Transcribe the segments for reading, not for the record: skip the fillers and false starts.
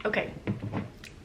Okay,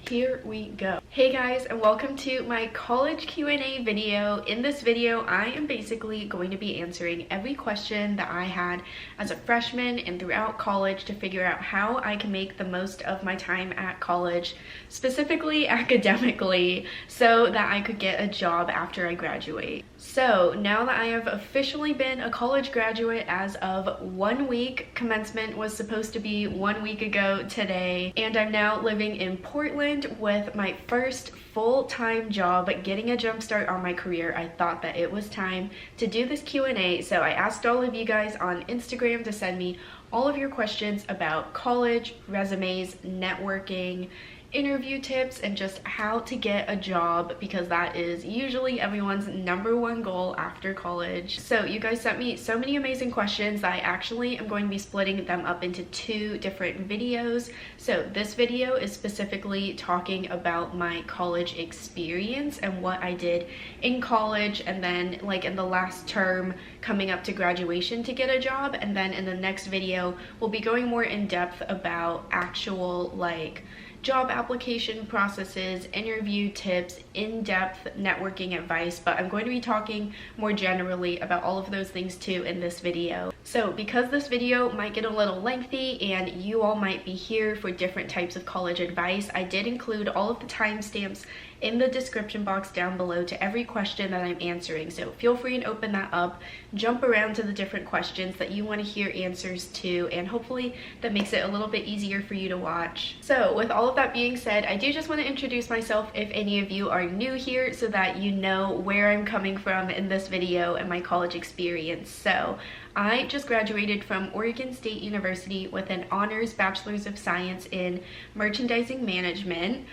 here we go. Hey guys, and welcome to my college Q&A video. In this video, I am basically going to be answering every question that I had as a freshman and throughout college to figure out how I can make the most of my time at college, specifically academically, so that I could get a job after I graduate. So now that I have officially been a college graduate as of 1 week, commencement was supposed to be 1 week ago today, and I'm now living in Portland with my first full-time job, getting a jump start on my career. I thought that it was time to do this Q&A, so I asked all of you guys on Instagram to send me all of your questions about college, resumes, networking, interview tips, and just how to get a job, because that is usually everyone's #1 goal after college. So you guys sent me so many amazing questions that I actually am going to be splitting them up into 2 different videos. So this video is specifically talking about my college experience and what I did in college, and then like in the last term coming up to graduation to get a job. And then in the next video we'll be going more in depth about actual like job application processes, interview tips, in-depth networking advice, but I'm going to be talking more generally about all of those things too in this video. So because this video might get a little lengthy and you all might be here for different types of college advice, I did include all of the timestamps in the description box down below to every question that I'm answering. So feel free and open that up, jump around to the different questions that you want to hear answers to, and hopefully that makes it a little bit easier for you to watch. So with all of that being said, I do just want to introduce myself if any of you are new here, so that you know where I'm coming from in this video and my college experience. So I just graduated from Oregon State University with an honors Bachelor's of Science in Merchandising Management.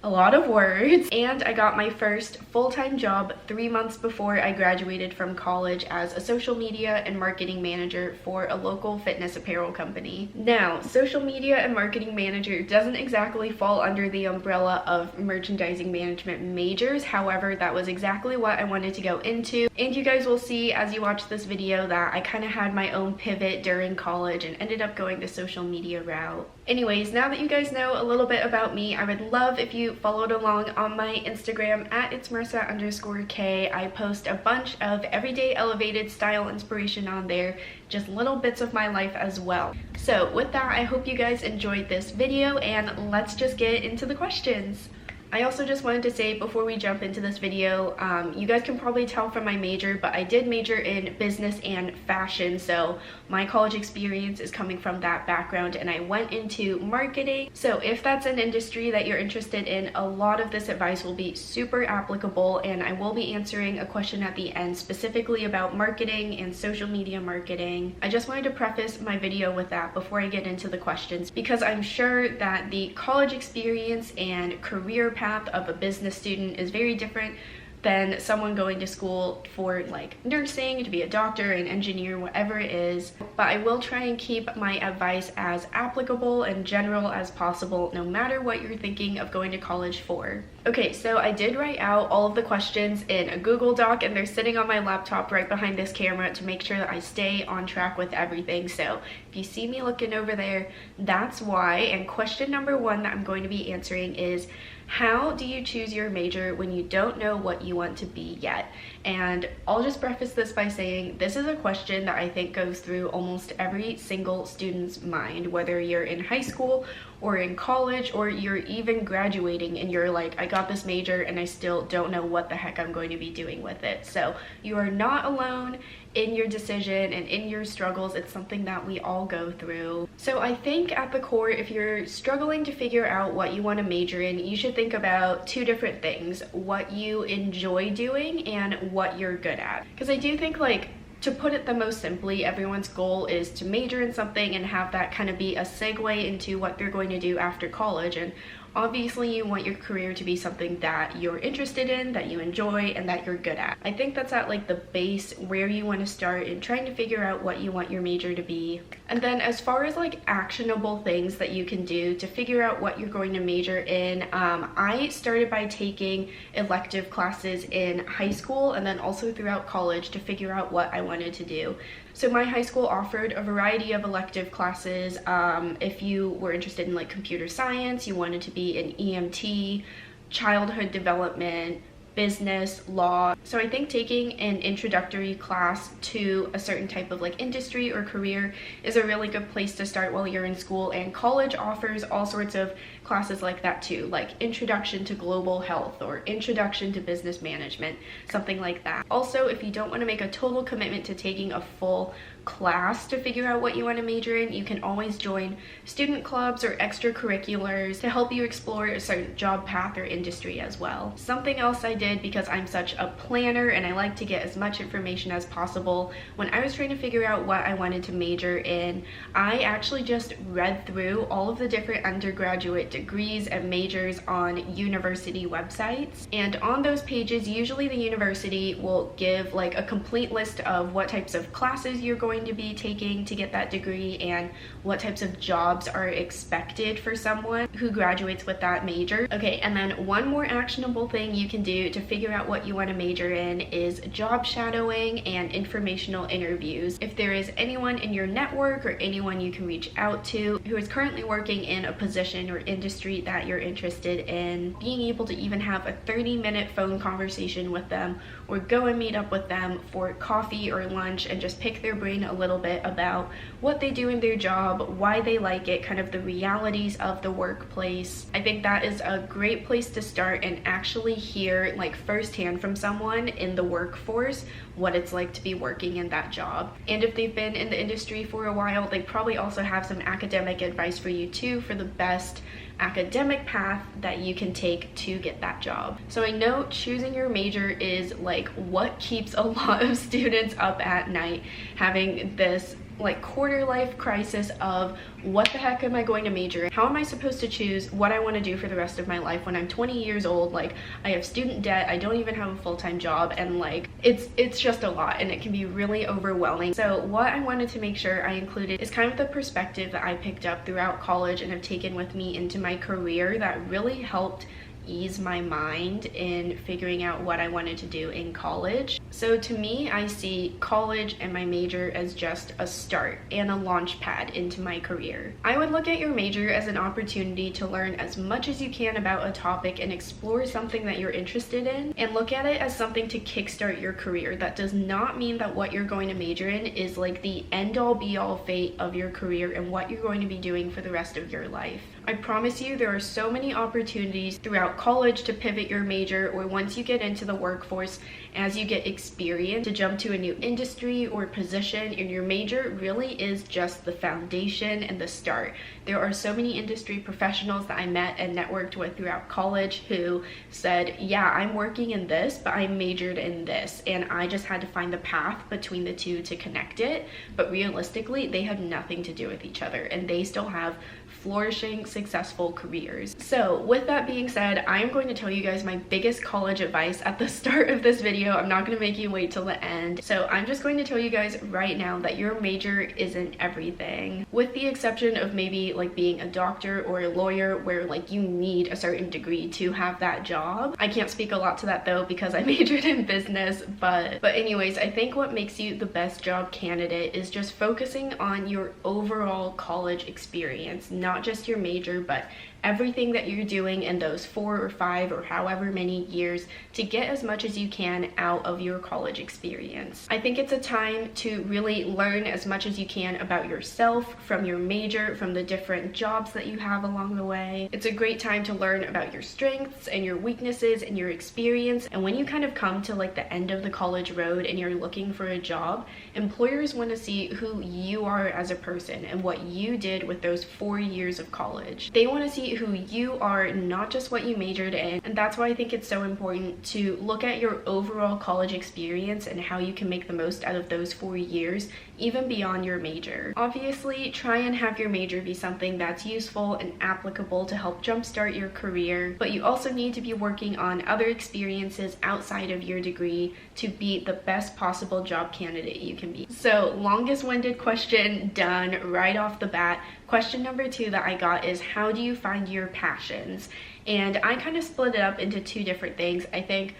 A lot of words. And I got my first full-time job 3 months before I graduated from college as a social media and marketing manager for a local fitness apparel company. Now, social media and marketing manager doesn't exactly fall under the umbrella of merchandising management majors. However, that was exactly what I wanted to go into. And you guys will see as you watch this video that I kind of had my own pivot during college and ended up going the social media route. Anyways, now that you guys know a little bit about me, I would love if you followed along on my Instagram at itsmarissa_k. I post a bunch of everyday elevated style inspiration on there, just little bits of my life as well. So with that, I hope you guys enjoyed this video, and let's just get into the questions. I also just wanted to say before we jump into this video, you guys can probably tell from my major, but I did major in business and fashion, so my college experience is coming from that background, and I went into marketing. So if that's an industry that you're interested in, a lot of this advice will be super applicable, and I will be answering a question at the end specifically about marketing and social media marketing. I just wanted to preface my video with that before I get into the questions, because I'm sure that the college experience and career path of a business student is very different than someone going to school for like nursing, to be a doctor, an engineer, whatever it is. But I will try and keep my advice as applicable and general as possible, no matter what you're thinking of going to college for. Okay, so I did write out all of the questions in a Google Doc, and they're sitting on my laptop right behind this camera to make sure that I stay on track with everything. So if you see me looking over there, that's why. And question number 1 that I'm going to be answering is, how do you choose your major when you don't know what you want to be yet? And I'll just preface this by saying this is a question that I think goes through almost every single student's mind, whether you're in high school or in college, or you're even graduating and you're like, I got this major and I still don't know what the heck I'm going to be doing with it. So you are not alone in your decision and in your struggles. It's something that we all go through. So I think at the core, if you're struggling to figure out what you want to major in, you should think about 2 different things: what you enjoy doing and what you're good at. Because I do think, like, to put it the most simply, everyone's goal is to major in something and have that kind of be a segue into what they're going to do after college. And obviously you want your career to be something that you're interested in, that you enjoy, and that you're good at. I think that's at like the base where you want to start in trying to figure out what you want your major to be. And then as far as like actionable things that you can do to figure out what you're going to major in, I started by taking elective classes in high school and then also throughout college to figure out what I wanted to do. So my high school offered a variety of elective classes. If you were interested in like computer science, you wanted to be an EMT, childhood development, business, law. So I think taking an introductory class to a certain type of like industry or career is a really good place to start while you're in school, and college offers all sorts of classes like that too, like introduction to global health or introduction to business management, something like that. Also, if you don't want to make a total commitment to taking a full class to figure out what you want to major in, you can always join student clubs or extracurriculars to help you explore a certain job path or industry as well. Something else I did, because I'm such a planner and I like to get as much information as possible, when I was trying to figure out what I wanted to major in, I actually just read through all of the different undergraduate degrees and majors on university websites, and on those pages usually the university will give like a complete list of what types of classes you're going to be taking to get that degree and what types of jobs are expected for someone who graduates with that major. Okay, and then one more actionable thing you can do to figure out what you want to major in is job shadowing and informational interviews. If there is anyone in your network or anyone you can reach out to who is currently working in a position or industry that you're interested in, being able to even have a 30-minute phone conversation with them or go and meet up with them for coffee or lunch and just pick their brain a little bit about what they do in their job, why they like it, kind of the realities of the workplace. I think that is a great place to start and actually hear like firsthand from someone in the workforce what it's like to be working in that job. And if they've been in the industry for a while, they probably also have some academic advice for you too, for the best academic path that you can take to get that job. So I know choosing your major is like what keeps a lot of students up at night, having this like quarter life crisis of what the heck am I going to major in? How am I supposed to choose what I want to do for the rest of my life when I'm 20 years old? Like, I have student debt, I don't even have a full-time job, and like it's just a lot and it can be really overwhelming. So what I wanted to make sure I included is kind of the perspective that I picked up throughout college and have taken with me into my career that really helped ease my mind in figuring out what I wanted to do in college. So to me, I see college and my major as just a start and a launch pad into my career. I would look at your major as an opportunity to learn as much as you can about a topic and explore something that you're interested in, and look at it as something to kickstart your career. That does not mean that what you're going to major in is like the end-all be-all fate of your career and what you're going to be doing for the rest of your life. I promise you there are so many opportunities throughout college to pivot your major, or once you get into the workforce, as you get experience, to jump to a new industry or position, and your major really is just the foundation and the start. There are so many industry professionals that I met and networked with throughout college who said, yeah, I'm working in this, but I majored in this, and I just had to find the path between the two to connect it. But realistically, they have nothing to do with each other, and they still have flourishing, successful careers. So with that being said, I am going to tell you guys my biggest college advice at the start of this video. I'm not going to make you wait till the end. So I'm just going to tell you guys right now that your major isn't everything, with the exception of maybe like being a doctor or a lawyer, where like you need a certain degree to have that job. I can't speak a lot to that though because I majored in business, but anyways, I think what makes you the best job candidate is just focusing on your overall college experience, not just your major, but everything that you're doing in those 4 or 5 or however many years to get as much as you can out of your college experience. I think it's a time to really learn as much as you can about yourself from your major, from the different jobs that you have along the way. It's a great time to learn about your strengths and your weaknesses and your experience. And when you kind of come to like the end of the college road and you're looking for a job, employers want to see who you are as a person and what you did with those 4 years of college. They want to see who you are, not just what you majored in. And that's why I think it's so important to look at your overall college experience and how you can make the most out of those 4 years, even beyond your major. Obviously, try and have your major be something that's useful and applicable to help jumpstart your career, but you also need to be working on other experiences outside of your degree to be the best possible job candidate you can be. So, longest-winded question done right off the bat. Question number 2 that I got is, how do you find your passions? And I kind of split it up into 2 different things. I think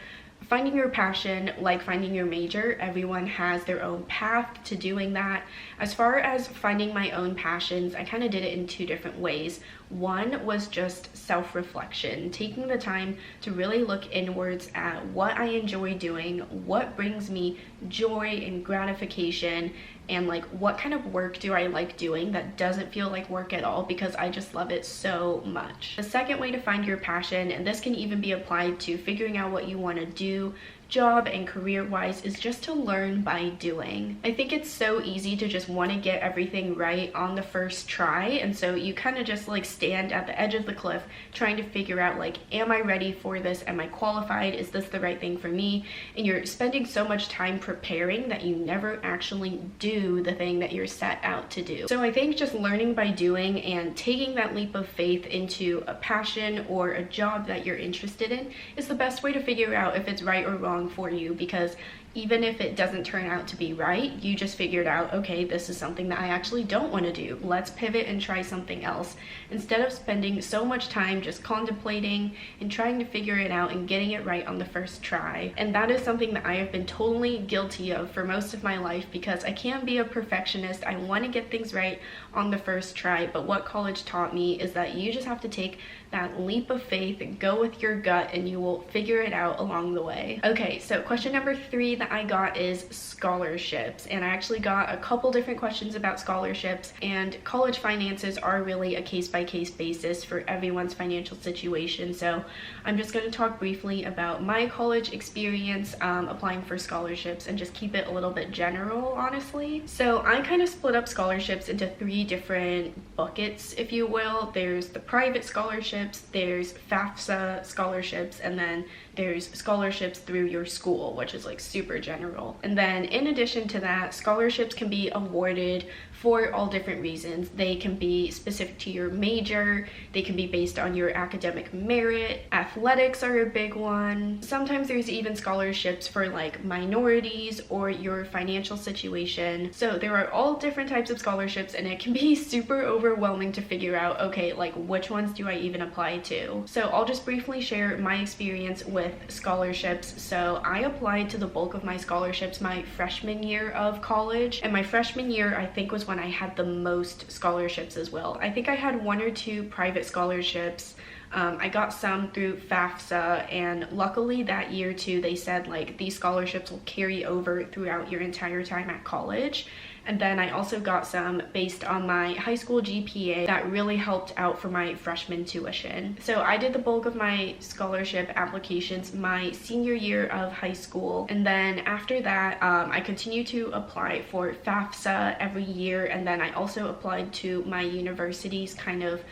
finding your passion, like finding your major, everyone has their own path to doing that. As far as finding my own passions, I kind of did it in two different ways. One was just self-reflection, taking the time to really look inwards at what I enjoy doing, what brings me joy and gratification, and like what kind of work do I like doing that doesn't feel like work at all because I just love it so much. The second way to find your passion, and this can even be applied to figuring out what you want to do job and career wise, is just to learn by doing. I think it's so easy to just want to get everything right on the first try, and so you kind of just like stand at the edge of the cliff trying to figure out like, am I ready for this? Am I qualified? Is this the right thing for me? And you're spending so much time preparing that you never actually do the thing that you're set out to do. So I think just learning by doing and taking that leap of faith into a passion or a job that you're interested in is the best way to figure out if it's right or wrong for you, because even if it doesn't turn out to be right, you just figured out, okay, this is something that I actually don't want to do. Let's pivot and try something else, instead of spending so much time just contemplating and trying to figure it out and getting it right on the first try. And that is something that I have been totally guilty of for most of my life, because I can be a perfectionist. I want to get things right on the first try, but what college taught me is that you just have to take that leap of faith and go with your gut, and you will figure it out along the way. Okay, so question number 3 that I got is scholarships, and I actually got a couple different questions about scholarships, and college finances are really a case-by-case basis for everyone's financial situation. So I'm just going to talk briefly about my college experience applying for scholarships and just keep it a little bit general, honestly. So I kind of split up scholarships into 3 different buckets, if you will. There's the private scholarships, there's FAFSA scholarships, and then there's scholarships through your school, which is like super general. And then in addition to that, scholarships can be awarded for all different reasons. They can be specific to your major, they can be based on your academic merit, athletics are a big one. Sometimes there's even scholarships for like minorities or your financial situation. So there are all different types of scholarships, and it can be super overwhelming to figure out, okay, like which ones do I even apply to? So I'll just briefly share my experience with scholarships. So I applied to the bulk of my scholarships my freshman year of college, and my freshman year I think was when I had the most scholarships as well. I think I had 1 or 2 private scholarships. I got some through FAFSA, and luckily that year too, they said like these scholarships will carry over throughout your entire time at college. And then I also got some based on my high school GPA that really helped out for my freshman tuition. So I did the bulk of my scholarship applications my senior year of high school. And then after that, I continued to apply for FAFSA every year. And then I also applied to my university's kind of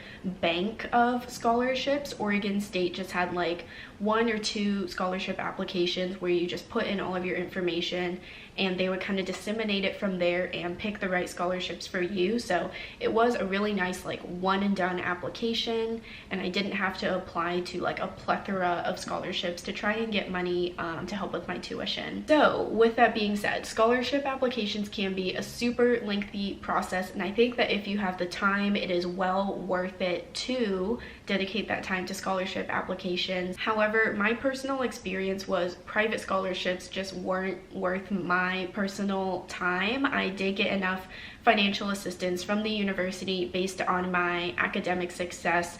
bank of scholarships. Oregon State just had like 1 or 2 scholarship applications where you just put in all of your information, and they would kind of disseminate it from there and pick the right scholarships for you. So it was a really nice like one and done application, and I didn't have to apply to like a plethora of scholarships to try and get money to help with my tuition. So with that being said, scholarship applications can be a super lengthy process, and I think that if you have the time, it is well worth it to dedicate that time to scholarship applications. However, my personal experience was private scholarships just weren't worth my personal time. I did get enough financial assistance from the university based on my academic success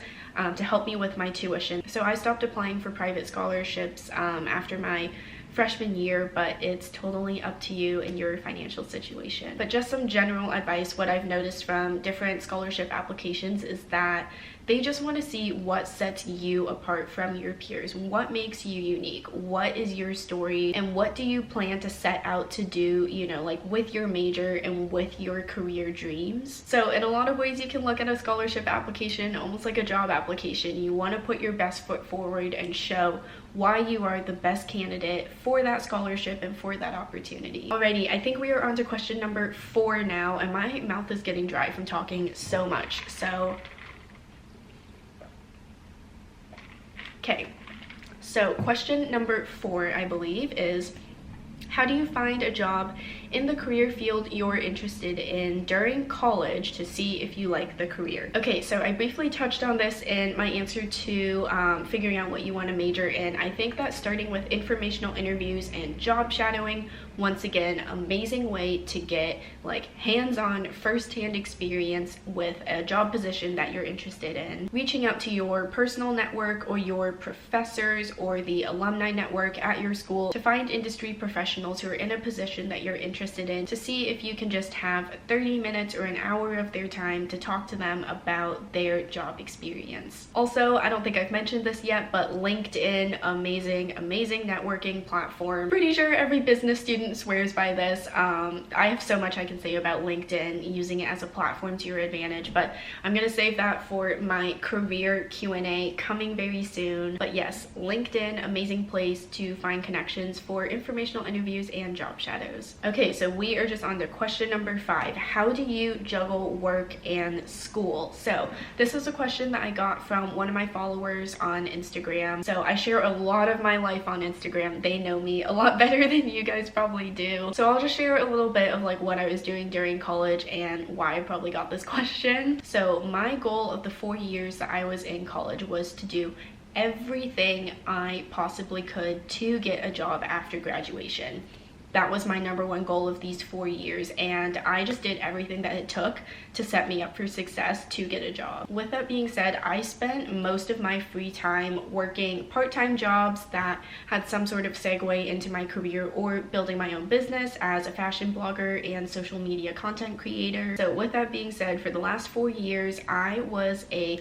to help me with my tuition. So I stopped applying for private scholarships after my freshman year, but it's totally up to you and your financial situation. But just some general advice, what I've noticed from different scholarship applications is that they just want to see what sets you apart from your peers. What makes you unique? What is your story? And what do you plan to set out to do, you know, like with your major and with your career dreams? So in a lot of ways, you can look at a scholarship application almost like a job application. You want to put your best foot forward and show why you are the best candidate for that scholarship and for that opportunity. Alrighty, I think we are on to question number 4 now, and my mouth is getting dry from talking so much. Okay, so question number 4, I believe, is how do you find a job in the career field you're interested in during college to see if you like the career. Okay, so I briefly touched on this in my answer to figuring out what you want to major in. I think that starting with informational interviews and job shadowing, once again, amazing way to get like hands-on, first-hand experience with a job position that you're interested in. Reaching out to your personal network or your professors or the alumni network at your school to find industry professionals who are in a position that you're interested in, to see if you can just have 30 minutes or an hour of their time to talk to them about their job experience. Also, I don't think I've mentioned this yet, but LinkedIn, amazing networking platform. Pretty sure every business student swears by this. I have so much I can say about LinkedIn, using it as a platform to your advantage, but I'm gonna save that for my career Q&A coming very soon. But yes, LinkedIn, amazing place to find connections for informational interviews and job shadows. Okay, so we are just on to question number 5. How do you juggle work and school? So this is a question that I got from one of my followers on Instagram. So I share a lot of my life on Instagram. They know me a lot better than you guys probably do. So I'll just share a little bit of like what I was doing during college and why I probably got this question. So my goal of the 4 years that I was in college was to do everything I possibly could to get a job after graduation. That was my number one goal of these 4 years, and I just did everything that it took to set me up for success to get a job. With that being said, I spent most of my free time working part-time jobs that had some sort of segue into my career, or building my own business as a fashion blogger and social media content creator. So with that being said, for the last 4 years, I was a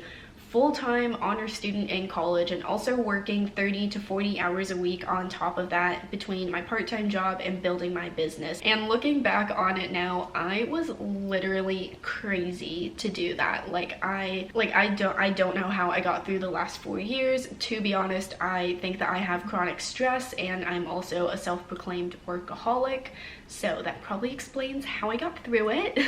full-time honor student in college and also working 30 to 40 hours a week on top of that between my part-time job and building my business. And looking back on it now, I was literally crazy to do that. I don't know how I got through the last 4 years. To be honest, I think that I have chronic stress, and I'm also a self-proclaimed workaholic, so that probably explains how I got through it.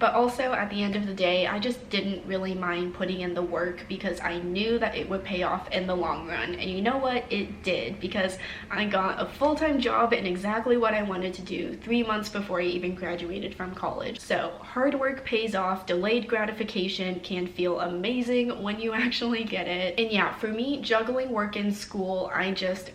But also, at the end of the day, I just didn't really mind putting in the work because I knew that it would pay off in the long run. And you know what? It did, because I got a full-time job in exactly what I wanted to do 3 months before I even graduated from college. So hard work pays off. Delayed gratification can feel amazing when you actually get it. And yeah, for me, juggling work and school, I just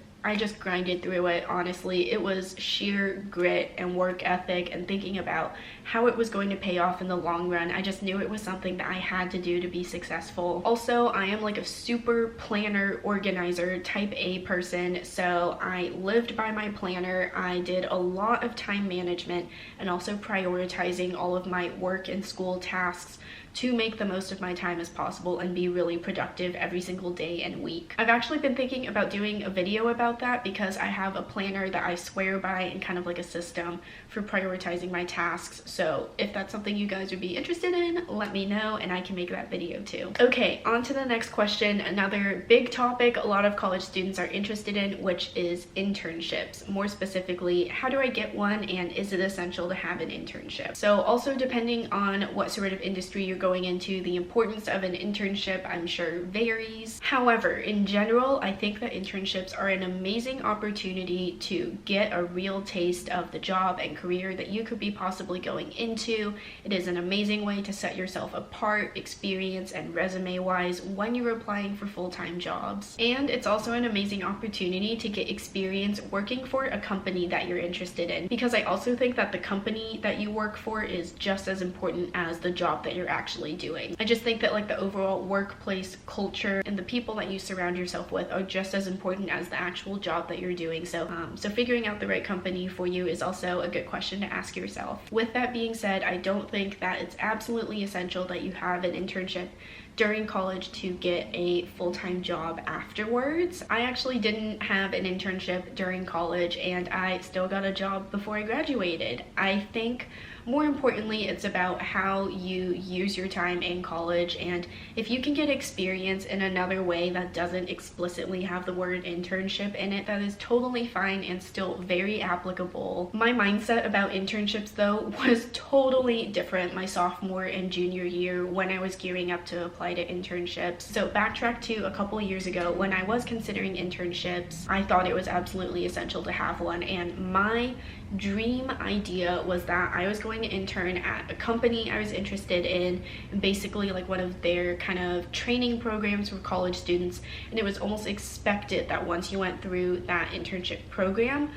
grinded through it, honestly. It was sheer grit and work ethic and thinking about how it was going to pay off in the long run. I just knew it was something that I had to do to be successful. Also, I am like a super planner, organizer, type A person, so I lived by my planner. I did a lot of time management and also prioritizing all of my work and school tasks to make the most of my time as possible and be really productive every single day and week. I've actually been thinking about doing a video about that because I have a planner that I swear by and kind of like a system for prioritizing my tasks. So if that's something you guys would be interested in, let me know and I can make that video too. Okay, on to the next question. Another big topic a lot of college students are interested in, which is internships. More specifically, how do I get one, and is it essential to have an internship? So also, depending on what sort of industry you're going into, the importance of an internship, I'm sure, varies. However, in general, I think that internships are an amazing opportunity to get a real taste of the job and career that you could be possibly going into. It is an amazing way to set yourself apart, experience and resume wise, when you're applying for full-time jobs. And it's also an amazing opportunity to get experience working for a company that you're interested in, because I also think that the company that you work for is just as important as the job that you're actually doing. I just think that like the overall workplace culture and the people that you surround yourself with are just as important as the actual job that you're doing. So figuring out the right company for you is also a good question to ask yourself. With that being said, I don't think that it's absolutely essential that you have an internship during college to get a full-time job afterwards. I actually didn't have an internship during college and I still got a job before I graduated. I think more importantly, it's about how you use your time in college, and if you can get experience in another way that doesn't explicitly have the word internship in it, that is totally fine and still very applicable. My mindset about internships though was totally different my sophomore and junior year when I was gearing up to apply to internships. So backtrack to a couple years ago when I was considering internships. I thought it was absolutely essential to have one, and my dream idea was that I was going to intern at a company I was interested in, and basically like one of their kind of training programs for college students, and it was almost expected that once you went through that internship program,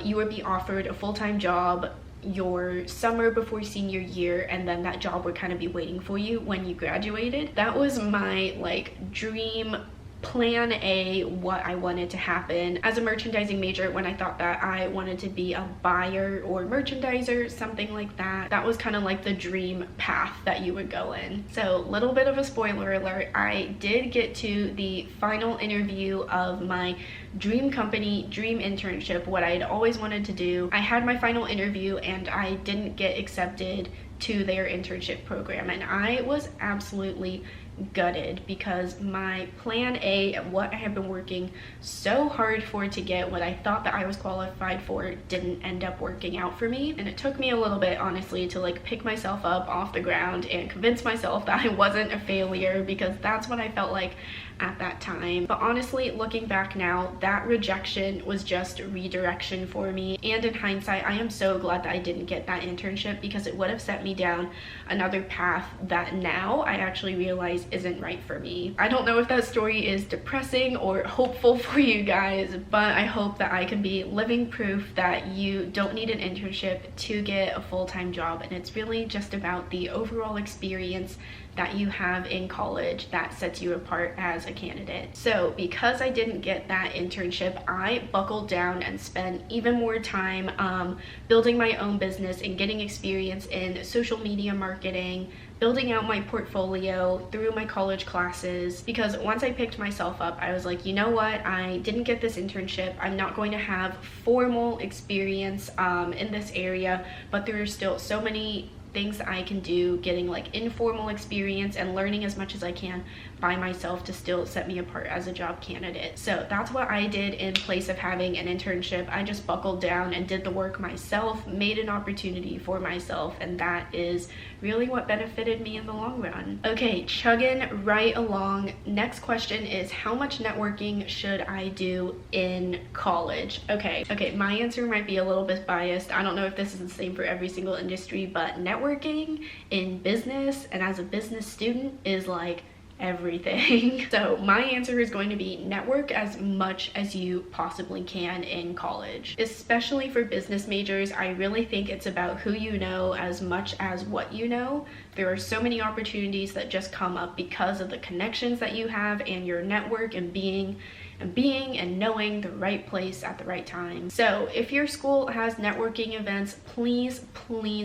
you would be offered a full-time job your summer before senior year, and then that job would kind of be waiting for you when you graduated. That was my like dream plan A, what I wanted to happen as a merchandising major. When I thought that I wanted to be a buyer or merchandiser, something like that, that was kind of like the dream path that you would go in. So little bit of a spoiler alert, I did get to the final interview of my dream company, dream internship, what I had always wanted to do. I had my final interview and I didn't get accepted to their internship program, and I was absolutely gutted because my plan A, what I had been working so hard for to get, what I thought that I was qualified for, didn't end up working out for me. And it took me a little bit, honestly, to like pick myself up off the ground and convince myself that I wasn't a failure, because that's what I felt like at that time. But honestly, looking back now, that rejection was just redirection for me, and in hindsight, I am so glad that I didn't get that internship, because it would have set me down another path that now I actually realize isn't right for me. I don't know if that story is depressing or hopeful for you guys, but I hope that I can be living proof that you don't need an internship to get a full-time job, and it's really just about the overall experience that you have in college that sets you apart as a candidate. So because I didn't get that internship, I buckled down and spent even more time building my own business and getting experience in social media marketing, building out my portfolio through my college classes, because once I picked myself up, I was like, you know what, I didn't get this internship, I'm not going to have formal experience in this area, but there are still so many things that I can do, getting like informal experience and learning as much as I can by myself to still set me apart as a job candidate. So that's what I did in place of having an internship. I just buckled down and did the work myself, made an opportunity for myself, and that is really what benefited me in the long run. Okay, chugging right along. Next question is, how much networking should I do in college? Okay, my answer might be a little bit biased. I don't know if this is the same for every single industry, but networking in business and as a business student is like everything. So my answer is going to be network as much as you possibly can in college. Especially for business majors, I really think it's about who you know as much as what you know. There are so many opportunities that just come up because of the connections that you have and your network and being and knowing the right place at the right time. So if your school has networking events, please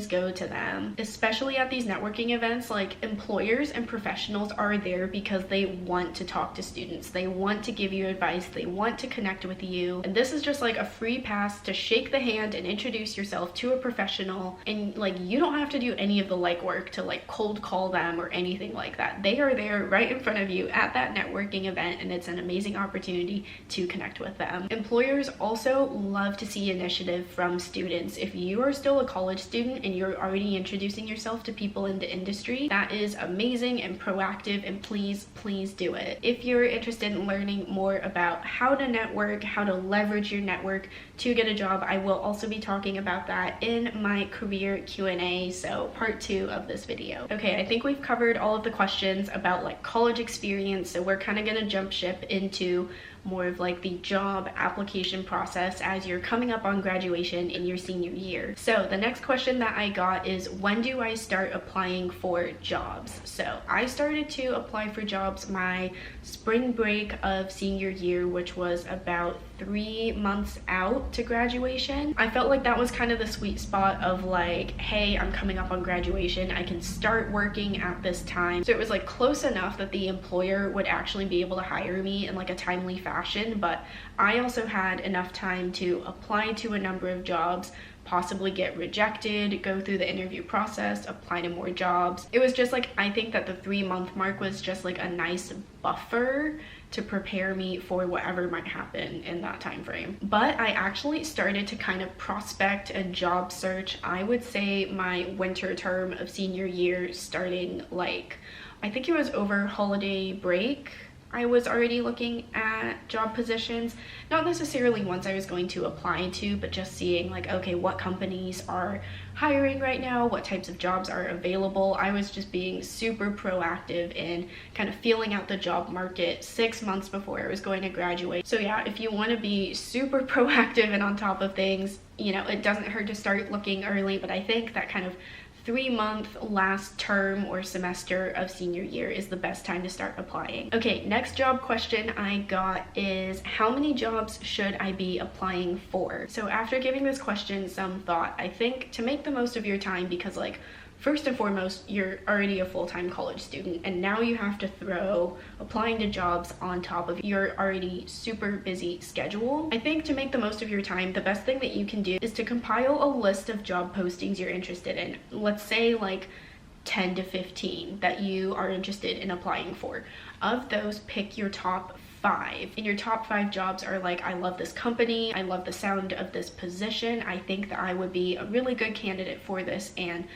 go to them. Especially at these networking events, like, employers and professionals are there because they want to talk to students, they want to give you advice, they want to connect with you, and this is just like a free pass to shake the hand and introduce yourself to a professional, and like, you don't have to do any of the legwork to like cold call them or anything like that. They are there right in front of you at that networking event, and it's an amazing opportunity to connect with them. Employers also love to see initiative from students. If you are still a college student and you're already introducing yourself to people in the industry, that is amazing and proactive, and please do it. If you're interested in learning more about how to network, how to leverage your network to get a job, I will also be talking about that in my career Q&A, so part 2 of this video. Okay, I think we've covered all of the questions about like college experience, so we're kind of gonna jump ship into more of like the job application process as you're coming up on graduation in your senior year. So the next question that I got is, when do I start applying for jobs? So I started to apply for jobs my spring break of senior year, which was about 3 months out to graduation. I felt like that was kind of the sweet spot of like, hey, I'm coming up on graduation, I can start working at this time. So it was like close enough that the employer would actually be able to hire me in like a timely fashion, but I also had enough time to apply to a number of jobs, possibly get rejected, go through the interview process, apply to more jobs. It was just like, I think that the 3-month mark was just like a nice buffer to prepare me for whatever might happen in that time frame. But I actually started to kind of prospect a job search, I would say my winter term of senior year, starting like, I think it was over holiday break. I was already looking at job positions, not necessarily ones I was going to apply to, but just seeing like, okay, what companies are hiring right now, what types of jobs are available. I was just being super proactive in kind of feeling out the job market 6 months before I was going to graduate. So yeah, if you want to be super proactive and on top of things, you know, it doesn't hurt to start looking early, but I think that kind of 3-month last term or semester of senior year is the best time to start applying. Okay, next job question I got is, how many jobs should I be applying for? So after giving this question some thought, I think to make the most of your time, because like, first and foremost, you're already a full-time college student, and now you have to throw applying to jobs on top of your already super busy schedule. I think to make the most of your time, the best thing that you can do is to compile a list of job postings you're interested in. Let's say like 10 to 15 that you are interested in applying for. Of those, pick your top 5. And your top 5 jobs are like, I love this company, I love the sound of this position, I think that I would be a really good candidate for this, and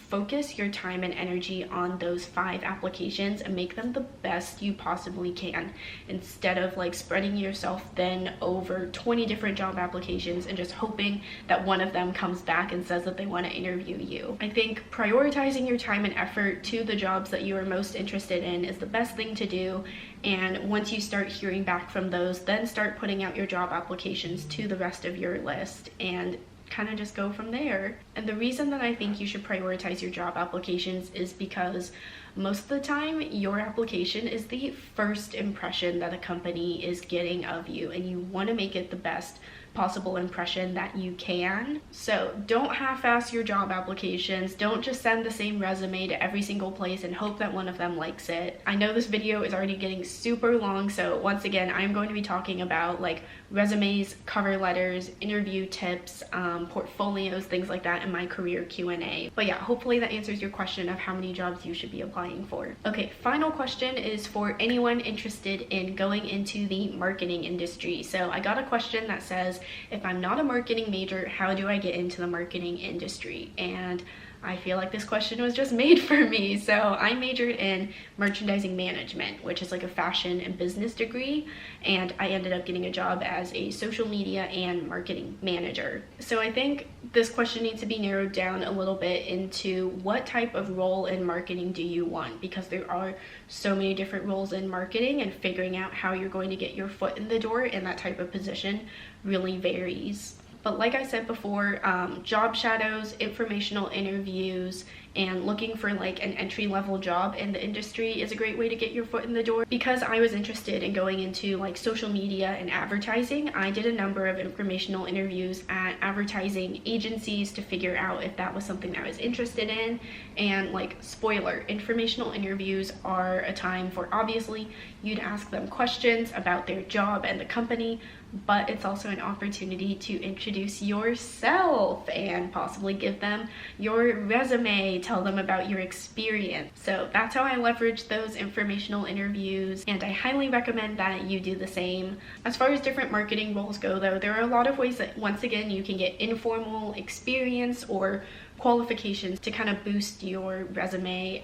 focus your time and energy on those 5 applications and make them the best you possibly can, instead of like spreading yourself then over 20 different job applications and just hoping that one of them comes back and says that they want to interview you. I think prioritizing your time and effort to the jobs that you are most interested in is the best thing to do, and once you start hearing back from those, then start putting out your job applications to the rest of your list and kind of just go from there. And the reason that I think you should prioritize your job applications is because most of the time your application is the first impression that a company is getting of you, and you want to make it the best possible impression that you can. So don't half-ass your job applications. Don't just send the same resume to every single place and hope that one of them likes it. I know this video is already getting super long, so once again, I'm going to be talking about like resumes, cover letters, interview tips, portfolios, things like that in my career Q&A. But yeah, hopefully that answers your question of how many jobs you should be applying for. Okay, final question is for anyone interested in going into the marketing industry. So I got a question that says, if I'm not a marketing major, how do I get into the marketing industry? And I feel like this question was just made for me. So I majored in merchandising management, which is like a fashion and business degree, and I ended up getting a job as a social media and marketing manager. So I think this question needs to be narrowed down a little bit into what type of role in marketing do you want, because there are so many different roles in marketing, and figuring out how you're going to get your foot in the door in that type of position really varies. But like I said before, job shadows, informational interviews, and looking for like an entry-level job in the industry is a great way to get your foot in the door. Because I was interested in going into like social media and advertising, I did a number of informational interviews at advertising agencies to figure out if that was something I was interested in. And like, spoiler, informational interviews are a time for, obviously, you'd ask them questions about their job and the company, but it's also an opportunity to introduce yourself and possibly give them your resume, tell them about your experience. So that's how I leverage those informational interviews, and I highly recommend that you do the same. As far as different marketing roles go though, there are a lot of ways that, once again, you can get informal experience or qualifications to kind of boost your resume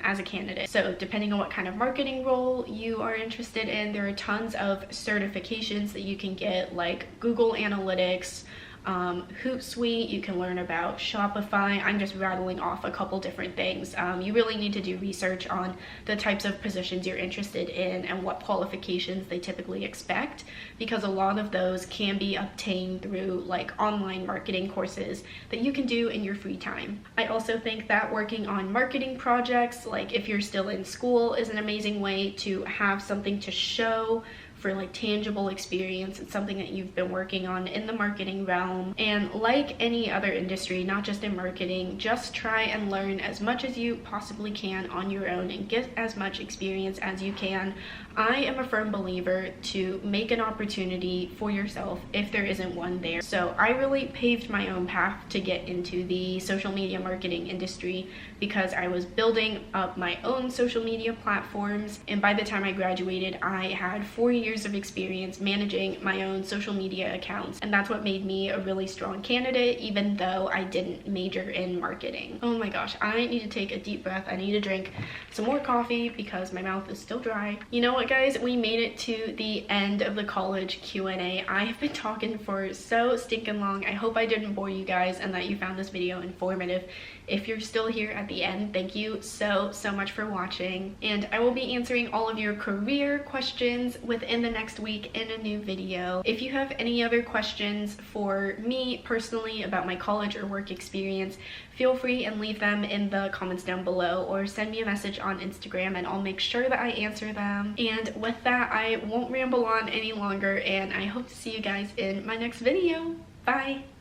as a candidate. So depending on what kind of marketing role you are interested in, there are tons of certifications that you can get, like Google Analytics, Hootsuite, you can learn about Shopify. I'm just rattling off a couple different things. You really need to do research on the types of positions you're interested in and what qualifications they typically expect, because a lot of those can be obtained through like online marketing courses that you can do in your free time. I also think that working on marketing projects, like if you're still in school, is an amazing way to have something to show for like tangible experience. It's something that you've been working on in the marketing realm. And like any other industry, not just in marketing, just try and learn as much as you possibly can on your own and get as much experience as you can. I am a firm believer to make an opportunity for yourself if there isn't one there. So I really paved my own path to get into the social media marketing industry because I was building up my own social media platforms, and by the time I graduated I had 4 years of experience managing my own social media accounts, and that's what made me a really strong candidate even though I didn't major in marketing. Oh my gosh, I need to take a deep breath. I need to drink some more coffee because my mouth is still dry. You know what, guys, we made it to the end of the college Q&A. I have been talking for so stinking long. I hope I didn't bore you guys and that you found this video informative. If you're still here at the end, thank you so much for watching, and I will be answering all of your career questions within the next week in a new video. If you have any other questions for me personally about my college or work experience, feel free and leave them in the comments down below or send me a message on Instagram and I'll make sure that I answer them. And with that, I won't ramble on any longer, and I hope to see you guys in my next video. Bye!